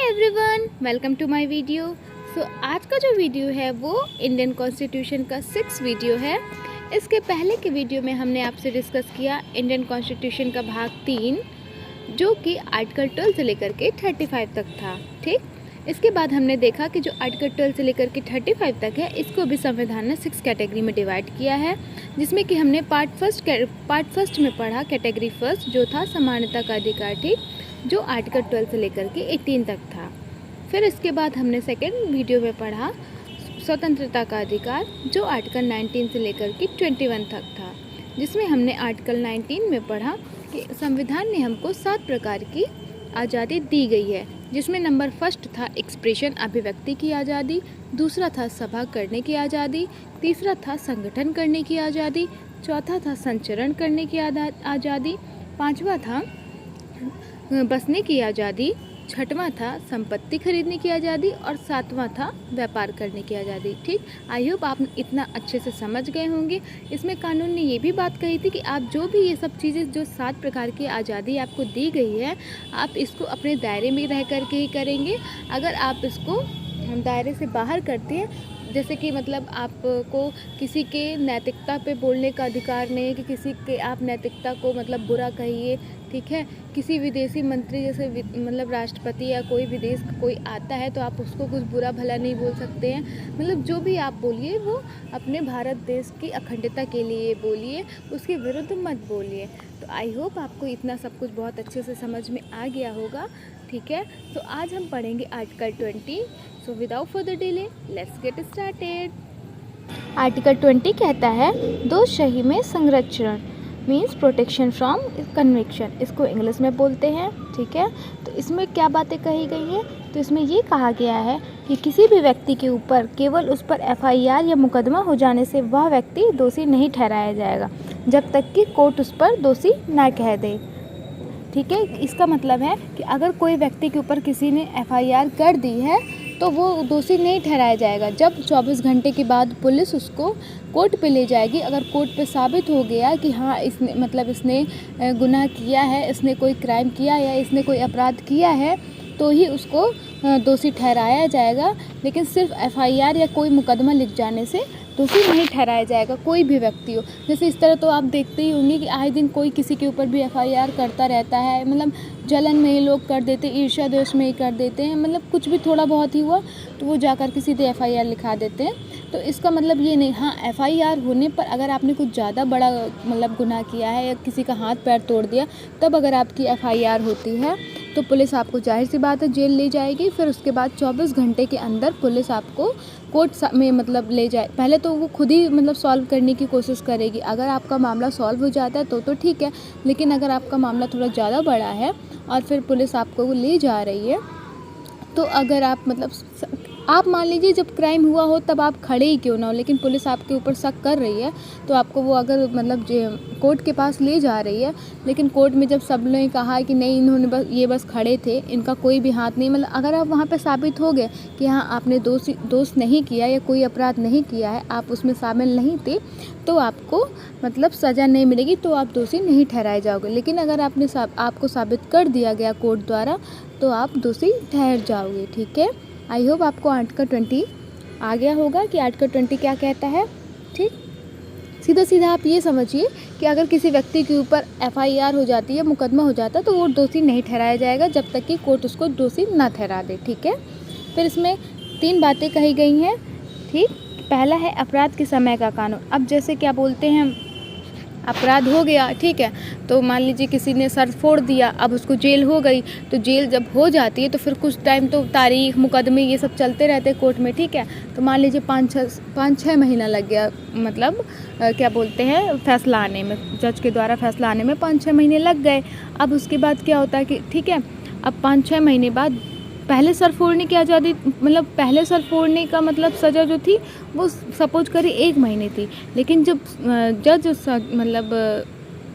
Everyone, welcome to my video. आज का जो वीडियो है वो इंडियन कॉन्स्टिट्यूशन का 6 वीडियो है। इसके पहले के वीडियो में हमने आपसे डिस्कस किया इंडियन कॉन्स्टिट्यूशन का भाग 3, जो कि आर्टिकल 12 से लेकर के 35 तक था। ठीक, इसके बाद हमने देखा कि जो आर्टिकल 12 से लेकर के 35 तक है, इसको भी संविधान ने 6 कैटेगरी में डिवाइड किया है, जिसमें कि हमने पार्ट फर्स्ट में पढ़ा कैटेगरी फर्स्ट, जो था समानता का अधिकार। ठीक, जो आर्टिकल 12 से लेकर के 18 तक था। फिर इसके बाद हमने सेकेंड वीडियो में पढ़ा स्वतंत्रता का अधिकार, जो आर्टिकल 19 से लेकर के 21 तक था, जिसमें हमने आर्टिकल 19 में पढ़ा कि संविधान ने हमको 7 प्रकार की आज़ादी दी गई है, जिसमें नंबर फर्स्ट था एक्सप्रेशन अभिव्यक्ति की आज़ादी, दूसरा था सभा करने की आज़ादी, तीसरा था संगठन करने की आज़ादी, चौथा था संचरण करने की आज़ादी, पाँचवा था बसने की आज़ादी, छठवां था संपत्ति खरीदने की आज़ादी और सातवां था व्यापार करने की आज़ादी। ठीक, आई होप आप इतना अच्छे से समझ गए होंगे। इसमें कानून ने ये भी बात कही थी कि आप जो भी ये सब चीज़ें, जो 7 प्रकार की आज़ादी आपको दी गई है, आप इसको अपने दायरे में रह करके ही करेंगे। अगर आप इसको दायरे से बाहर करते हैं, जैसे कि मतलब आपको किसी के नैतिकता पे बोलने का अधिकार नहीं है कि किसी के आप नैतिकता को मतलब बुरा कहिए। ठीक है, किसी विदेशी मंत्री जैसे मतलब राष्ट्रपति या कोई विदेश का कोई आता है तो आप उसको कुछ बुरा भला नहीं बोल सकते हैं। मतलब जो भी आप बोलिए वो अपने भारत देश की अखंडता के लिए बोलिए, उसके विरुद्ध मत बोलिए। तो आई होप आपको इतना सब कुछ बहुत अच्छे से समझ में आ गया होगा। ठीक है, तो आज हम पढ़ेंगे article 20। So without further delay let's get started. Article 20 कहता है दोषही में संरक्षण, मीन्स प्रोटेक्शन फ्रॉम कन्विक्शन, इसको इंग्लिश में बोलते हैं। ठीक है, तो इसमें क्या बातें कही गई हैं, तो इसमें ये कहा गया है कि किसी भी व्यक्ति के ऊपर केवल उस पर FIR या मुकदमा हो जाने से वह व्यक्ति दोषी नहीं ठहराया जाएगा, जब तक कि कोर्ट उस पर दोषी ना कह दे। ठीक है, इसका मतलब है कि अगर कोई व्यक्ति के ऊपर किसी ने FIR कर दी है तो वो दोषी नहीं ठहराया जाएगा। जब 24 घंटे के बाद पुलिस उसको कोर्ट पे ले जाएगी, अगर कोर्ट पे साबित हो गया कि हाँ इसने गुनाह किया है, इसने कोई क्राइम किया या इसने कोई अपराध किया है, तो ही उसको दोषी ठहराया जाएगा। लेकिन सिर्फ FIR या कोई मुकदमा लिख जाने से दोषी नहीं ठहराया जाएगा कोई भी व्यक्ति हो। जैसे इस तरह तो आप देखते ही होंगे कि आए दिन कोई किसी के ऊपर भी FIR करता रहता है। मतलब जलन में ही लोग कर देते, ईर्ष्या द्वेष में ही कर देते हैं। मतलब कुछ भी थोड़ा बहुत ही हुआ तो वो जाकर के सीधे FIR लिखा देते हैं। तो इसका मतलब ये नहीं, हाँ FIR होने पर अगर आपने कुछ ज़्यादा बड़ा मतलब गुनाह किया है या किसी का हाथ पैर तोड़ दिया, तब अगर आपकी FIR होती है तो पुलिस आपको जाहिर सी बात है जेल ले जाएगी। फिर उसके बाद 24 घंटे के अंदर पुलिस आपको कोर्ट में मतलब ले जाए। पहले तो वो खुद ही मतलब सॉल्व करने की कोशिश करेगी। अगर आपका मामला सॉल्व हो जाता है तो ठीक है, लेकिन अगर आपका मामला थोड़ा ज़्यादा बड़ा है और फिर पुलिस आपको वो ले जा रही है, तो अगर आप मतलब आप मान लीजिए जब क्राइम हुआ हो तब आप खड़े ही क्यों ना हो, लेकिन पुलिस आपके ऊपर शक कर रही है, तो आपको वो अगर मतलब कोर्ट के पास ले जा रही है, लेकिन कोर्ट में जब सब ने कहा कि नहीं इन्होंने बस खड़े थे, इनका कोई भी हाथ नहीं, मतलब अगर आप वहाँ पे साबित हो गए कि हाँ आपने दोष नहीं किया या कोई अपराध नहीं किया है, आप उसमें शामिल नहीं थे, तो आपको मतलब सज़ा नहीं मिलेगी, तो आप दोषी नहीं ठहराए जाओगे। लेकिन अगर आपको साबित कर दिया गया कोर्ट द्वारा, तो आप दोषी ठहर जाओगे। ठीक है, आई होप आपको आर्टिकल 20 आ गया होगा कि आर्टिकल 20 क्या कहता है। ठीक, सीधा सीधा आप ये समझिए कि अगर किसी व्यक्ति के ऊपर FIR हो जाती है, मुकदमा हो जाता है, तो वो दोषी नहीं ठहराया जाएगा जब तक कि कोर्ट उसको दोषी ना ठहरा दे। ठीक है, फिर इसमें 3 बातें कही गई हैं। ठीक, पहला है अपराध के समय का कानून। अब जैसे क्या बोलते हैं, अपराध हो गया, ठीक है, तो मान लीजिए किसी ने सर फोड़ दिया, अब उसको जेल हो गई, तो जेल जब हो जाती है तो फिर कुछ टाइम तो तारीख मुकदमे ये सब चलते रहते हैं कोर्ट में। ठीक है, तो मान लीजिए 5-6 महीना लग गया, मतलब क्या बोलते हैं फैसला आने में, जज के द्वारा फैसला आने में 5-6 महीने लग गए। अब उसके बाद क्या होता है कि ठीक है, अब 5-6 महीने बाद पहले सर फोड़ने की आज़ादी, मतलब पहले सर फोड़ने का मतलब सज़ा जो थी वो सपोज करी 1 महीने थी, लेकिन जब जज मतलब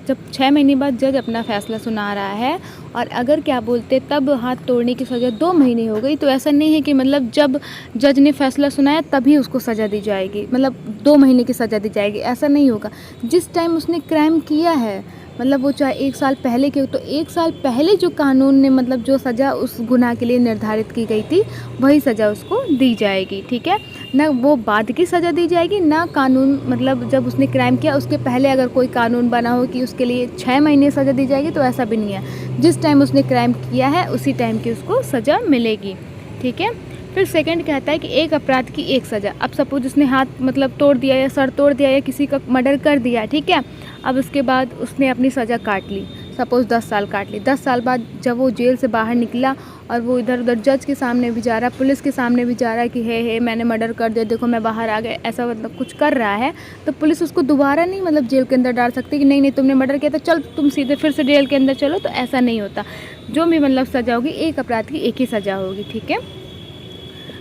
जब 6 महीने बाद जज अपना फ़ैसला सुना रहा है और अगर क्या बोलते तब हाथ तोड़ने की सज़ा 2 महीने हो गई, तो ऐसा नहीं है कि मतलब जब जज ने फ़ैसला सुनाया तभी उसको सज़ा दी जाएगी, मतलब 2 महीने की सज़ा दी जाएगी, ऐसा नहीं होगा। जिस टाइम उसने क्राइम किया है मतलब वो चाहे 1 साल पहले के, तो 1 साल पहले जो कानून ने मतलब जो सज़ा उस गुनाह के लिए निर्धारित की गई थी वही सज़ा उसको दी जाएगी, ठीक है। ना वो बाद की सज़ा दी जाएगी, ना कानून मतलब जब उसने क्राइम किया उसके पहले अगर कोई कानून बना हो कि उसके लिए 6 महीने सज़ा दी जाएगी, तो ऐसा भी नहीं है। जिस टाइम उसने क्राइम किया है उसी टाइम की उसको सज़ा मिलेगी, ठीक है। फिर सेकंड कहता है कि एक अपराध की एक सज़ा। अब सपोज उसने हाथ मतलब तोड़ दिया या सर तोड़ दिया या किसी का मर्डर कर दिया, ठीक है। अब उसके बाद उसने अपनी सज़ा काट ली, सपोज़ 10 साल काट ली। 10 साल बाद जब वो जेल से बाहर निकला और वो इधर उधर जज के सामने भी जा रहा है, पुलिस के सामने भी जा रहा है कि हे मैंने मर्डर कर दिया, देखो मैं बाहर आ गया, ऐसा मतलब कुछ कर रहा है, तो पुलिस उसको दोबारा नहीं मतलब जेल के अंदर डाल सकती कि नहीं नहीं तुमने मर्डर किया था, चल तुम सीधे फिर से जेल के अंदर चलो। तो ऐसा नहीं होता। जो भी मतलब सज़ा होगी एक अपराध की एक ही सज़ा होगी, ठीक है।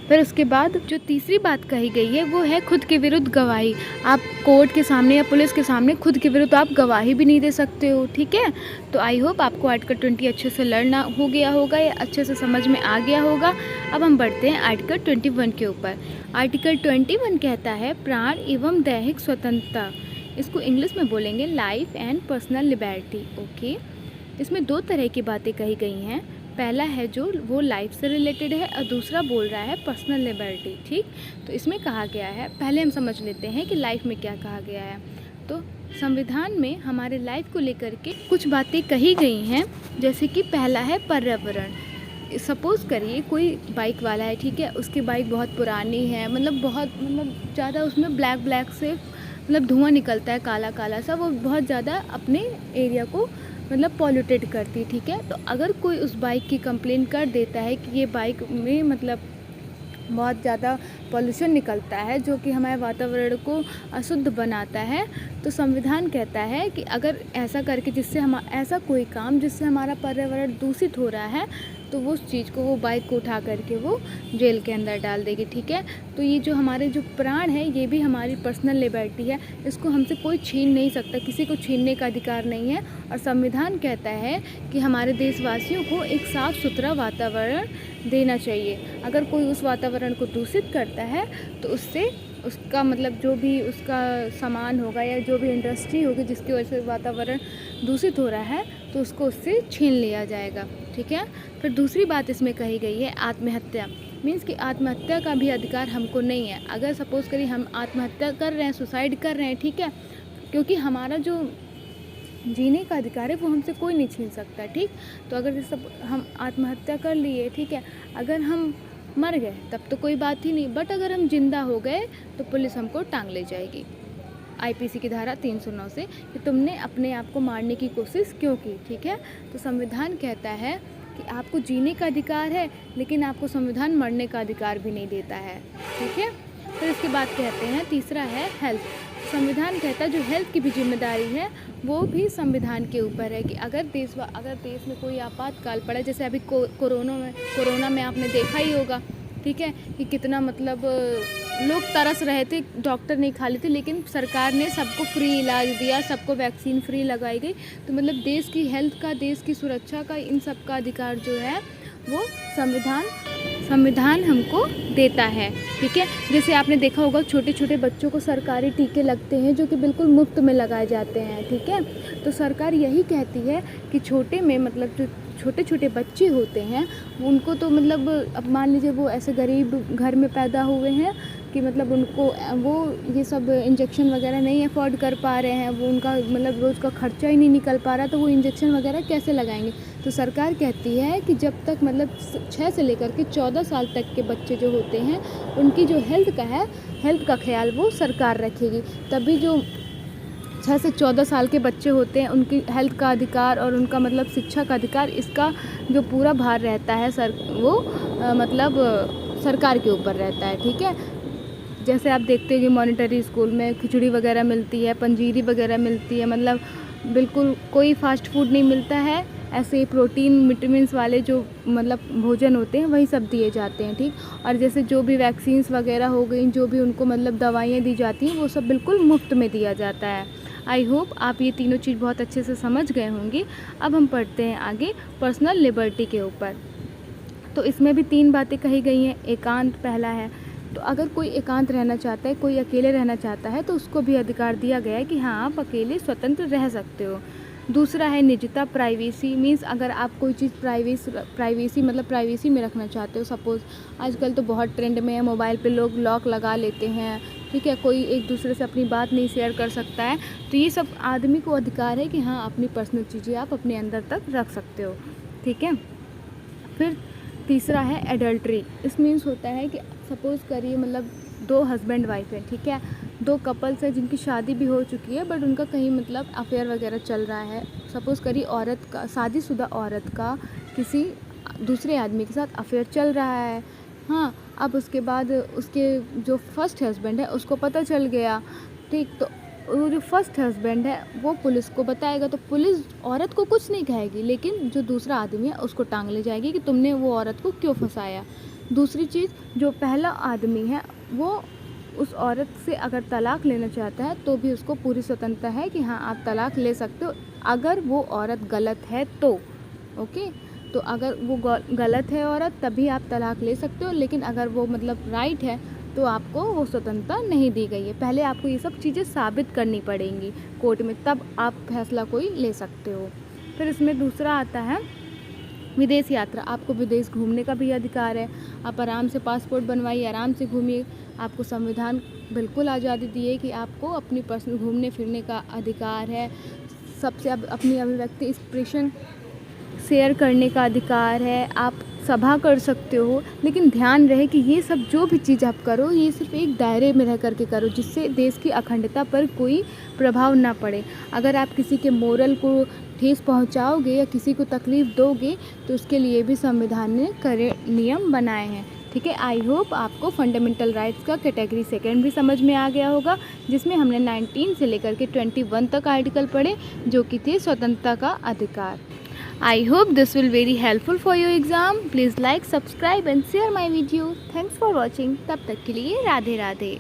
फिर उसके बाद जो तीसरी बात कही गई है वो है खुद के विरुद्ध गवाही। आप कोर्ट के सामने या पुलिस के सामने खुद के विरुद्ध आप गवाही भी नहीं दे सकते हो, ठीक है। तो आई होप आपको आर्टिकल 20 अच्छे से लर्न हो गया होगा या अच्छे से समझ में आ गया होगा। अब हम बढ़ते हैं आर्टिकल 21 के ऊपर। आर्टिकल 21 कहता है प्राण एवं दैहिक स्वतंत्रता। इसको इंग्लिश में बोलेंगे life and personal liberty, okay. इसमें 2 तरह की बातें कही गई हैं। पहला है जो वो लाइफ से रिलेटेड है और दूसरा बोल रहा है पर्सनल लिबर्टी, ठीक। तो इसमें कहा गया है, पहले हम समझ लेते हैं कि लाइफ में क्या कहा गया है। तो संविधान में हमारे लाइफ को लेकर के कुछ बातें कही गई हैं, जैसे कि पहला है पर्यावरण। सपोज़ करिए कोई बाइक वाला है, ठीक है, उसकी बाइक बहुत पुरानी है, बहुत ज़्यादा उसमें ब्लैक से मतलब धुआं निकलता है, काला काला सा, वो बहुत ज़्यादा अपने एरिया को मतलब पॉल्यूटेड करती, ठीक है। तो अगर कोई उस बाइक की कंप्लेन कर देता है कि ये बाइक में मतलब बहुत ज़्यादा पॉल्यूशन निकलता है जो कि हमारे वातावरण को अशुद्ध बनाता है, तो संविधान कहता है कि अगर ऐसा करके जिससे हम ऐसा कोई काम जिससे हमारा पर्यावरण दूषित हो रहा है, तो वो उस चीज़ को वो बाइक को उठा करके वो जेल के अंदर डाल देगी, ठीक है। तो ये जो हमारे जो प्राण है ये भी हमारी पर्सनल लिबर्टी है, इसको हमसे कोई छीन नहीं सकता, किसी को छीनने का अधिकार नहीं है। और संविधान कहता है कि हमारे देशवासियों को एक साफ़ सुथरा वातावरण देना चाहिए। अगर कोई उस वातावरण को दूषित करता है तो उससे उसका मतलब जो भी उसका सामान होगा या जो भी इंडस्ट्री होगी जिसकी वजह से वातावरण दूषित हो रहा है, तो उसको उससे छीन लिया जाएगा, ठीक है। फिर दूसरी बात इसमें कही गई है आत्महत्या। मीन्स कि आत्महत्या का भी अधिकार हमको नहीं है। अगर सपोज़ करिए हम आत्महत्या कर रहे हैं, सुसाइड कर रहे हैं, ठीक है, क्योंकि हमारा जो जीने का अधिकार है वो हमसे कोई नहीं छीन सकता, ठीक। तो अगर जैसे हम आत्महत्या कर लिए, ठीक है, अगर हम मर गए तब तो कोई बात ही नहीं, बट अगर हम जिंदा हो गए तो पुलिस हमको टांग ले जाएगी आईपीसी की धारा 309 से कि तुमने अपने आप को मारने की कोशिश क्यों की, ठीक है। तो संविधान कहता है कि आपको जीने का अधिकार है, लेकिन आपको संविधान मरने का अधिकार भी नहीं देता है, ठीक है। फिर इसके बाद कहते हैं तीसरा है हेल्थ। संविधान कहता है जो हेल्थ की भी जिम्मेदारी है वो भी संविधान के ऊपर है कि अगर देश में कोई आपातकाल पड़ा, जैसे अभी कोरोना में आपने देखा ही होगा, ठीक है, कि कितना मतलब लोग तरस रहे थे, डॉक्टर नहीं खाली थे, लेकिन सरकार ने सबको फ्री इलाज दिया, सबको वैक्सीन फ्री लगाई गई। तो मतलब देश की हेल्थ का, देश की सुरक्षा का, इन सब का अधिकार जो है वो संविधान हमको देता है, ठीक है। जैसे आपने देखा होगा छोटे छोटे बच्चों को सरकारी टीके लगते हैं जो कि बिल्कुल मुफ्त में लगाए जाते हैं, ठीक है। तो सरकार यही कहती है कि छोटे में मतलब जो छोटे छोटे बच्चे होते हैं उनको तो मतलब अब मान लीजिए वो ऐसे गरीब घर में पैदा हुए हैं कि मतलब उनको वो ये सब इंजेक्शन वगैरह नहीं अफोर्ड कर पा रहे हैं, वो उनका मतलब रोज़ का खर्चा ही नहीं निकल पा रहा, तो वो इंजेक्शन वगैरह कैसे लगाएंगे। तो सरकार कहती है कि जब तक मतलब 6 से लेकर के 14 साल तक के बच्चे जो होते हैं उनकी जो हेल्थ का ख्याल वो सरकार रखेगी। तभी जो 6 से 14 साल के बच्चे होते हैं उनकी हेल्थ का अधिकार और उनका मतलब शिक्षा का अधिकार, इसका जो पूरा भार रहता है मतलब सरकार के ऊपर रहता है, ठीक है। जैसे आप देखते हैं कि मॉनिटरी स्कूल में खिचड़ी वगैरह मिलती है, पंजीरी वगैरह मिलती है, मतलब बिल्कुल कोई फास्ट फूड नहीं मिलता है, ऐसे ही प्रोटीन विटामिन्स वाले जो मतलब भोजन होते हैं वही सब दिए जाते हैं, ठीक। और जैसे जो भी वैक्सीन्स वगैरह हो गई, जो भी उनको मतलब दवाइयाँ दी जाती हैं वो सब बिल्कुल मुफ्त में दिया जाता है। आई होप आप ये तीनों चीज़ बहुत अच्छे से समझ गए होंगी। अब हम पढ़ते हैं आगे पर्सनल लिबर्टी के ऊपर। तो इसमें भी 3 बातें कही गई हैं। एकांत पहला है, तो अगर कोई एकांत रहना चाहता है, कोई अकेले रहना चाहता है, तो उसको भी अधिकार दिया गया है कि हाँ आप अकेले स्वतंत्र रह सकते हो। दूसरा है निजता, प्राइवेसी। मीन्स अगर आप कोई चीज़ प्राइवेसी मतलब प्राइवेसी में रखना चाहते हो, सपोज़ आजकल तो बहुत ट्रेंड में है, मोबाइल पे लोग लॉक लगा लेते हैं, ठीक है, कोई एक दूसरे से अपनी बात नहीं शेयर कर सकता है, तो ये सब आदमी को अधिकार है कि हाँ अपनी पर्सनल चीज़ें आप अपने अंदर तक रख सकते हो, ठीक है। फिर तीसरा है एडल्ट्री। इस मीन्स होता है कि सपोज़ करिए मतलब दो हस्बैंड वाइफ है, ठीक है, दो कपल्स हैं जिनकी शादी भी हो चुकी है बट उनका कहीं मतलब अफेयर वगैरह चल रहा है। सपोज़ करिए औरत का, शादीशुदा औरत का किसी दूसरे आदमी के साथ अफेयर चल रहा है, हाँ। अब उसके बाद उसके जो फर्स्ट हस्बैंड है उसको पता चल गया, ठीक, तो वो जो फर्स्ट हस्बैंड है वो पुलिस को बताएगा, तो पुलिस औरत को कुछ नहीं कहेगी, लेकिन जो दूसरा आदमी है उसको टांग ले जाएगी कि तुमने वो औरत को क्यों फंसाया। दूसरी चीज़, जो पहला आदमी है वो उस औरत से अगर तलाक लेना चाहता है तो भी उसको पूरी स्वतंत्रता है कि हाँ आप तलाक ले सकते हो, अगर वो औरत गलत है तो, ओके। तो अगर वो गलत है औरत तभी आप तलाक ले सकते हो, लेकिन अगर वो मतलब राइट है तो आपको वो स्वतंत्रता नहीं दी गई है। पहले आपको ये सब चीज़ें साबित करनी पड़ेंगी कोर्ट में, तब आप फैसला कोई ले सकते हो। फिर इसमें दूसरा आता है विदेश यात्रा। आपको विदेश घूमने का भी अधिकार है, आप आराम से पासपोर्ट बनवाइए, आराम से घूमिए। आपको संविधान बिल्कुल आज़ादी दी है कि आपको अपनी पर्सनल घूमने फिरने का अधिकार है, सबसे अपनी अभिव्यक्ति एक्सप्रेशन शेयर करने का अधिकार है, आप सभा कर सकते हो। लेकिन ध्यान रहे कि ये सब जो भी चीज़ आप करो ये सिर्फ एक दायरे में रह करके करो, जिससे देश की अखंडता पर कोई प्रभाव ना पड़े। अगर आप किसी के मोरल को ठेस पहुंचाओगे या किसी को तकलीफ़ दोगे तो उसके लिए भी संविधान ने कड़े नियम बनाए हैं, ठीक है। आई होप आपको फंडामेंटल राइट्स का कैटेगरी सेकंड भी समझ में आ गया होगा, जिसमें हमने 19 से लेकर के 21 तक आर्टिकल पढ़े जो कि थे स्वतंत्रता का अधिकार। I hope this will very helpful for your exam. Please like, subscribe and share my video. Thanks for watching. तब तक के लिए राधे राधे।